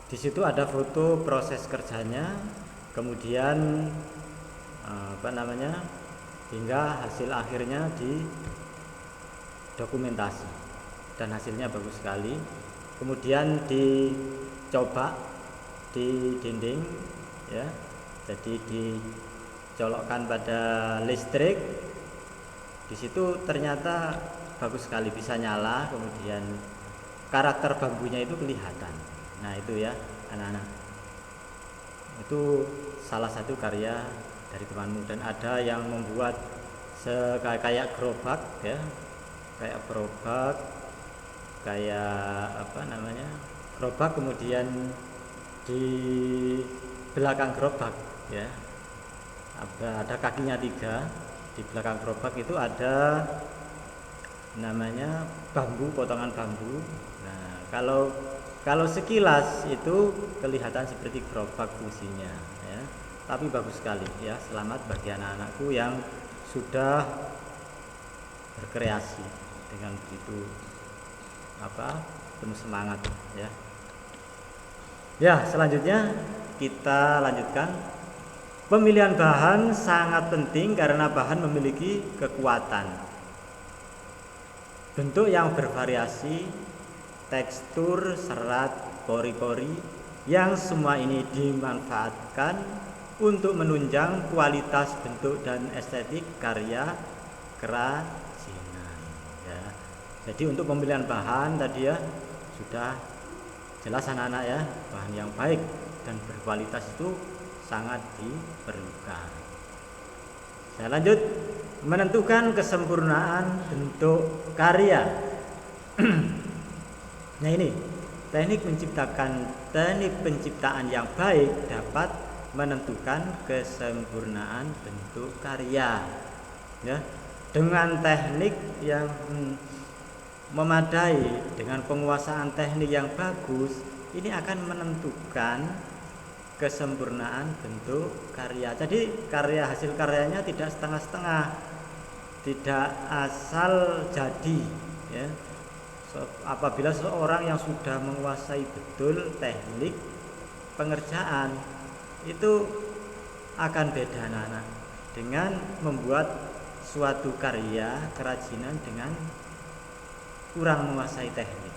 Di situ ada foto proses kerjanya, kemudian hingga hasil akhirnya di dokumentasi dan hasilnya bagus sekali. Kemudian dicoba di dinding, ya, jadi dicolokkan pada listrik. Di situ ternyata bagus sekali, bisa nyala, kemudian karakter bambunya itu kelihatan. Nah itu ya anak-anak, itu salah satu karya dari temanmu. Dan ada yang membuat kayak gerobak, ya, kayak gerobak, kayak gerobak, kemudian di belakang gerobak, ya, ada kakinya 3. Di belakang gerobak itu ada bambu, potongan bambu. Nah, kalau sekilas itu kelihatan seperti gerobak fungsinya, ya. Tapi bagus sekali, ya. Selamat bagi anak-anakku yang sudah berkreasi dengan begitu penuh semangat, ya. Ya, selanjutnya kita lanjutkan. Pemilihan bahan sangat penting karena bahan memiliki kekuatan. Bentuk yang bervariasi, tekstur, serat, pori-pori, yang semua ini dimanfaatkan untuk menunjang kualitas bentuk dan estetik karya kerajinan, ya. Jadi untuk pemilihan bahan tadi ya sudah jelas anak-anak, ya, bahan yang baik dan berkualitas itu sangat diperlukan. Saya lanjut. Menentukan kesempurnaan bentuk karya. Nah ini, teknik penciptaan yang baik dapat menentukan kesempurnaan bentuk karya, ya. Dengan teknik yang memadai, dengan penguasaan teknik yang bagus, ini akan menentukan kesempurnaan bentuk karya. Jadi hasil karyanya tidak setengah-setengah, tidak asal jadi, ya. Apabila seorang yang sudah menguasai betul teknik pengerjaan, itu akan beda anak-anak dengan membuat suatu karya kerajinan dengan kurang menguasai teknik.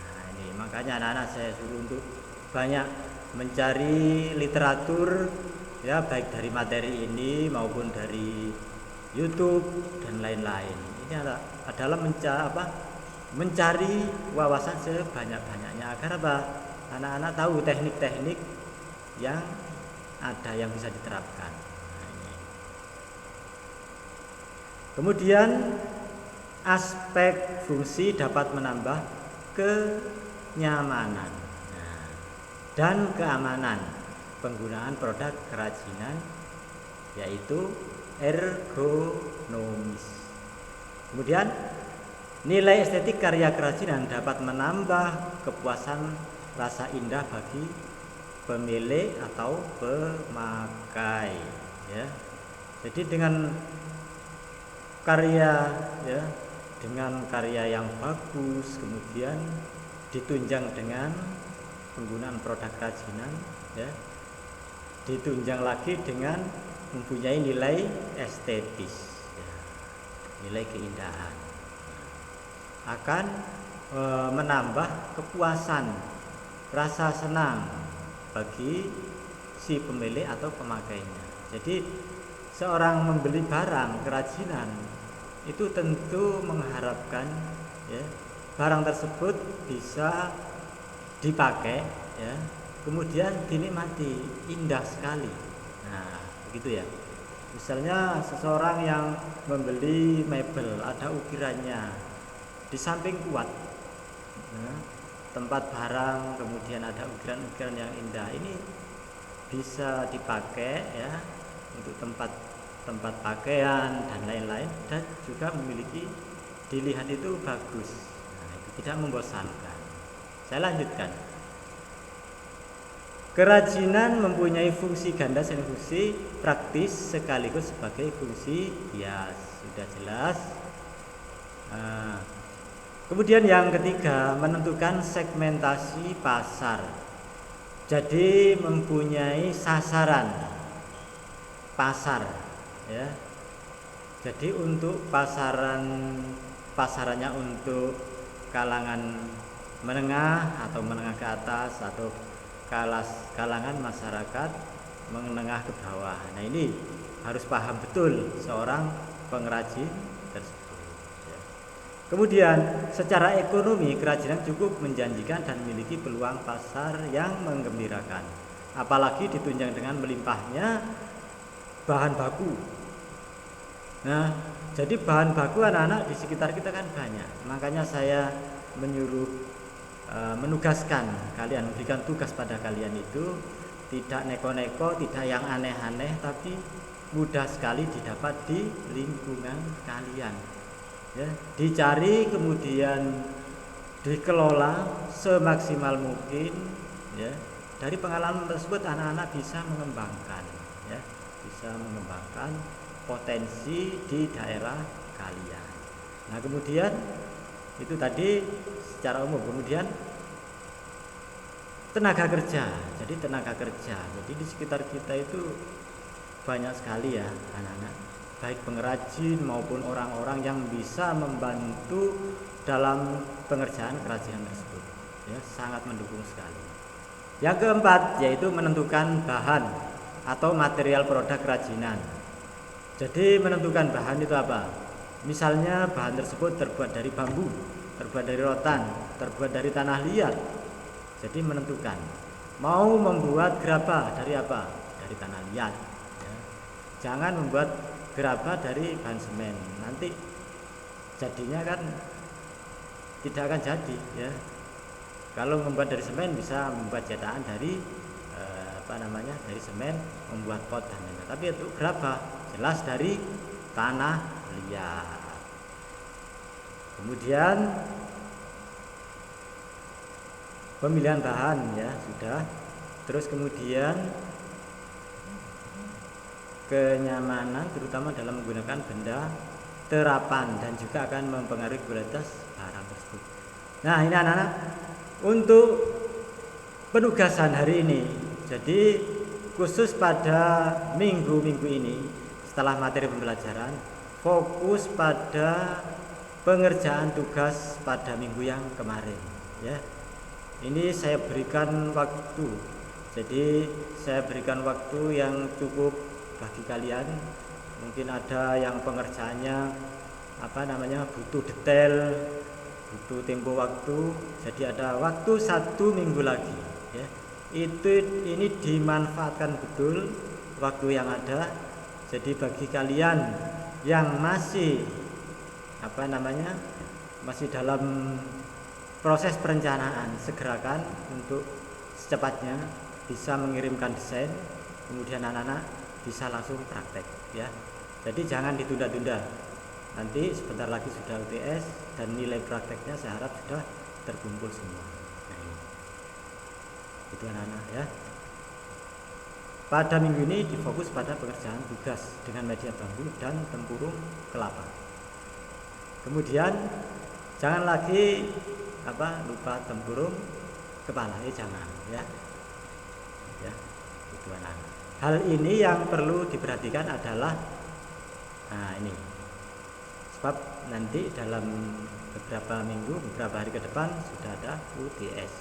Nah ini makanya anak-anak saya suruh untuk banyak mencari literatur, ya, baik dari materi ini maupun dari YouTube dan lain-lain. Ini adalah mencari wawasan sebanyak-banyaknya agar anak-anak tahu teknik-teknik yang ada yang bisa diterapkan. Nah, ini. Kemudian aspek fungsi dapat menambah kenyamanan dan keamanan penggunaan produk kerajinan, yaitu ergonomis. Kemudian nilai estetik karya kerajinan dapat menambah kepuasan rasa indah bagi pemilik atau pemakai, ya. Jadi dengan karya yang bagus, kemudian ditunjang dengan penggunaan produk kerajinan, ya, ditunjang lagi dengan mempunyai nilai estetis, ya, nilai keindahan, akan menambah kepuasan, rasa senang bagi si pemilik atau pemakainya. Jadi seorang membeli barang kerajinan itu tentu mengharapkan, ya, barang tersebut bisa dipakai, ya, kemudian dinikmati, indah sekali. Nah begitu, ya. Misalnya seseorang yang membeli mebel, ada ukirannya di samping kuat, nah, tempat barang, kemudian ada ukiran-ukiran yang indah, ini bisa dipakai, ya, untuk tempat pakaian dan lain-lain, dan juga memiliki, dilihat itu bagus. Nah, itu tidak membosankan. Saya lanjutkan. Kerajinan mempunyai fungsi ganda selain fungsi praktis sekaligus sebagai fungsi hias. Sudah jelas. Kemudian yang ketiga, menentukan segmentasi pasar. Jadi mempunyai sasaran pasar, ya. Jadi untuk pasarannya untuk kalangan menengah atau menengah ke atas atau kalangan masyarakat menengah ke bawah. Nah, ini harus paham betul seorang pengrajin tersebut, ya. Kemudian secara ekonomi kerajinan cukup menjanjikan dan memiliki peluang pasar yang menggembirakan, apalagi ditunjang dengan melimpahnya bahan baku. Nah, jadi bahan baku anak-anak di sekitar kita kan banyak. Makanya saya menugaskan kalian, memberikan tugas pada kalian itu tidak neko-neko, tidak yang aneh-aneh, tapi mudah sekali didapat di lingkungan kalian, ya. Dicari kemudian dikelola semaksimal mungkin, ya. Dari pengalaman tersebut anak-anak bisa mengembangkan, ya, bisa mengembangkan potensi di daerah kalian. Nah, kemudian itu tadi secara umum. Kemudian tenaga kerja. Jadi tenaga kerja. Jadi di sekitar kita itu banyak sekali, ya, anak-anak, baik pengrajin maupun orang-orang yang bisa membantu dalam pengerjaan kerajinan tersebut, ya, sangat mendukung sekali. Yang keempat yaitu menentukan bahan atau material produk kerajinan. Jadi menentukan bahan itu apa? Misalnya bahan tersebut terbuat dari bambu, terbuat dari rotan, terbuat dari tanah liat. Jadi menentukan mau membuat gerabah dari apa? Dari tanah liat, ya. Jangan membuat gerabah dari bahan semen. Nanti jadinya kan tidak akan jadi, ya. Kalau membuat dari semen bisa membuat cetakan dari dari semen, membuat pot dan lain-lain. Tapi untuk gerabah jelas dari tanah liat. Kemudian pemilihan bahan, ya, sudah. Terus kemudian kenyamanan terutama dalam menggunakan benda terapan dan juga akan mempengaruhi kualitas barang tersebut. Nah, ini anak-anak untuk penugasan hari ini. Jadi khusus pada minggu-minggu ini setelah materi pembelajaran, fokus pada pengerjaan tugas pada minggu yang kemarin, ya. Ini saya berikan waktu. Jadi saya berikan waktu yang cukup bagi kalian. Mungkin ada yang pengerjaannya butuh detail, butuh tempo waktu. Jadi ada waktu 1 minggu lagi, ya. Ini dimanfaatkan betul waktu yang ada. Jadi bagi kalian yang masih masih dalam proses perencanaan, segerakan untuk secepatnya bisa mengirimkan desain, kemudian anak-anak bisa langsung praktek, ya. Jadi jangan ditunda-tunda. Nanti sebentar lagi sudah UTS dan nilai prakteknya saya harap sudah terkumpul semua. Nah, itu anak-anak, ya. Pada minggu ini difokus pada pengerjaan tugas dengan media bambu dan tempurung kelapa. Kemudian jangan lagi lupa tempurung kepala, jangan, ya. Ya, itu anak-anak. Hal ini yang perlu diperhatikan adalah ini. Sebab nanti dalam beberapa hari ke depan sudah ada UTS.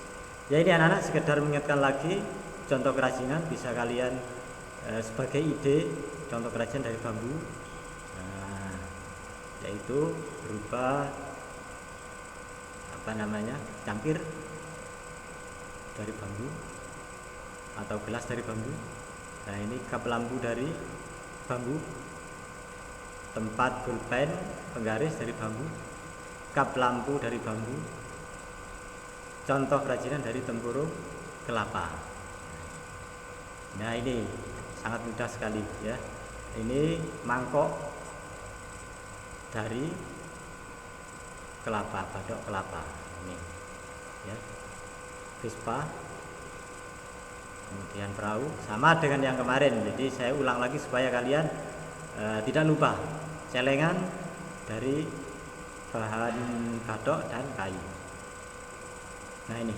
Ya, ini anak-anak sekedar mengingatkan lagi contoh kerajinan bisa kalian sebagai ide contoh kerajinan dari bambu. Nah, yaitu berupa cangkir dari bambu atau gelas dari bambu. Nah, ini kap lampu dari bambu, tempat pulpen penggaris dari bambu, kap lampu dari bambu, contoh kerajinan dari tempurung kelapa. Nah, ini sangat mudah sekali, ya. Ini mangkok dari kelapa, badok kelapa ini, ya. Vespa, kemudian perahu, sama dengan yang kemarin. Jadi saya ulang lagi supaya kalian tidak lupa. Celengan dari bahan badok dan kayu. Nah, ini